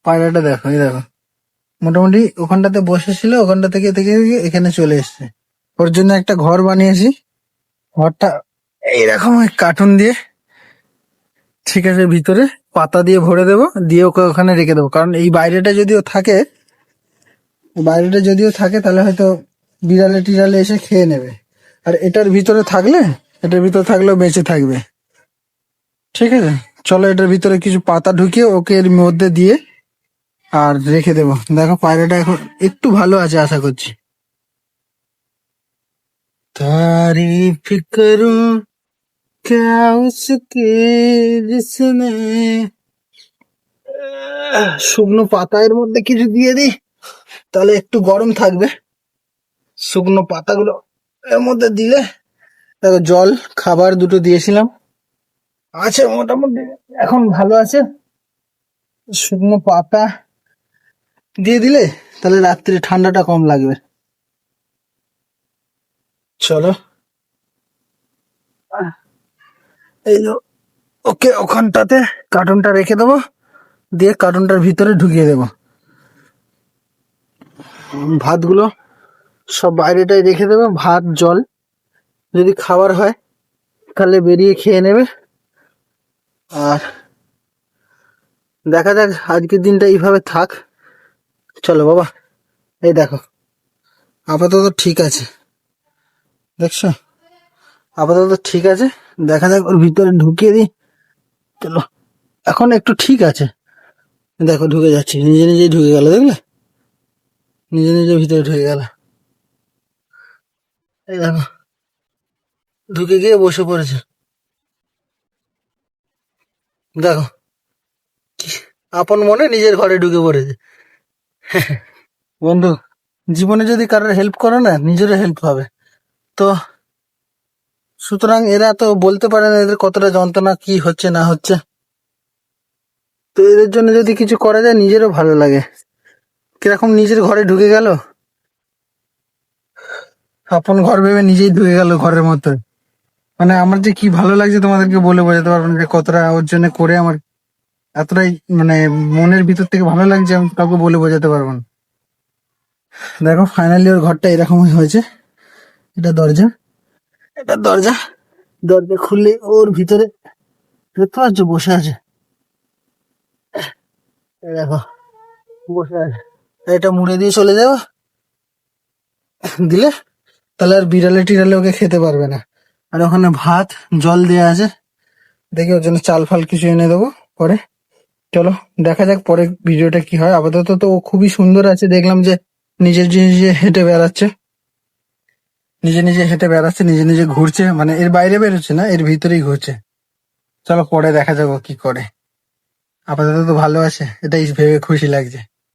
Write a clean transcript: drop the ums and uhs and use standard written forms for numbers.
পায়রাটা দেখো, এই দেখো মোটামুটি ওখানটাতে বসেছিল, ওখানটা থেকে থেকে থেকে এখানে চলে এসছে। ওর জন্য একটা ঘর বানিয়েছি। ঘরটা এইরকম কার্টুন দিয়ে, ঠিক আছে, ভিতরে পাতা দিয়ে ভরে দেবো, দিয়ে ওকে ওখানে রেখে দেবো। কারণ এই বাইরেটা যদিও থাকে, বাইরেটা যদিও থাকে তাহলে হয়তো বিড়ালে টিড়ালে এসে খেয়ে নেবে। আর এটার ভিতরে থাকলে, এটার ভিতরে থাকলেও বেঁচে থাকবে। ঠিক আছে, চলো এটার ভিতরে কিছু পাতা ঢুকিয়ে ওকে এর মধ্যে দিয়ে আর রেখে দেবো। দেখো পায়রাটা এখন একটু ভালো আছে আশা করছি। तारीफ करूं क्या उसके जिसने, শুকনো পাতা এর মধ্যে কিছু দিয়ে দিই তাহলে একটু গরম থাকবে। শুকনো পাতাগুলো এর মধ্যে দিলে, দেখো জল খাবার দুটো দিয়েছিলাম, আছে মোটামুটি এখন ভালো আছে। শুকনো পাতা দিয়ে দিলে তাহলে রাত্রে ঠান্ডাটা কম লাগবে। চলো এই যে ওকে ওখানটাতে কার্টুনটা রেখে দেবো, দিয়ে কার্টুনটার ভিতরে ঢুকিয়ে দেবো। ভাতগুলো সব বাইরেটাই রেখে দেবো, ভাত জল, যদি খাবার হয় তাহলে বেরিয়ে খেয়ে নেবে। আর দেখা যাক, আজকের দিনটা এইভাবে থাক। চলো বাবা, এই দেখো আপাতত ঠিক আছে, দেখছো আপাতত ঠিক আছে। দেখা যাক ওর ভিতরে ঢুকিয়ে দিই। চলো, এখন একটু ঠিক আছে, দেখো ঢুকে যাচ্ছে, নিজে নিজেই ঢুকে গেল, দেখলে নিজে নিজে ভিতরে ঢুকে গেল। এই দেখো ঢুকে গিয়ে বসে পড়েছে, দেখো আপন মনে নিজের ঘরে ঢুকে পড়েছে। বন্ধু, জীবনে যদি কারোর হেল্প করো না, নিজেরও হেল্প হবে। তো সুতরাং এরা তো বলতে পারে না এদের কতটা যন্ত্রণা কি হচ্ছে না হচ্ছে। তো এদের জন্য যদি কিছু করা যায় নিজেরও ভালো লাগে। কিরকম নিজের ঘরে ঢুকে গেল, আপন ঘর ভেবে নিজেই ঢুকে গেল ঘরের মধ্যে। মানে আমার যে কি ভালো লাগছে তোমাদেরকে বলে বোঝাতে পারবো না, যে কতটা ওর জন্য করে আমার এতটাই মানে মনের ভিতর থেকে ভালো লাগছে, আমি কাউকে বলে বোঝাতে পারবো না। দেখো ফাইনালি ওর ঘরটা এরকমই হয়েছে। এটা দরজা, এটা দরজা, দরজা খুললে ওর ভিতরে দেখতে পাচ্ছ বসে আছে। এই দেখো বসে আছে। এটা মুড়ে দিয়ে চলে যাবো, দিলে তাহলে আর বিড়ালে টিড়ালে ওকে খেতে পারবে না। আর ওখানে ভাত জল দেওয়া আছে, দেখি ওর জন্য চাল ফাল কিছু এনে দেবো পরে। চলো দেখা যাক পরে ভিডিওটা কি হয়। আপাতত তো ও খুবই সুন্দর আছে, দেখলাম যে নিজের নিজে হেঁটে বেড়াচ্ছে, নিজে নিজে হেঁটে বেড়াচ্ছে, নিজে নিজে ঘুরছে, মানে এর বাইরে বেরোচ্ছে না, এর ভিতরেই ঘুরছে। চলো পরে দেখা যাক ও কি করে। আপাতত তো ভালো আছে, এটাই ভেবে খুশি লাগছে।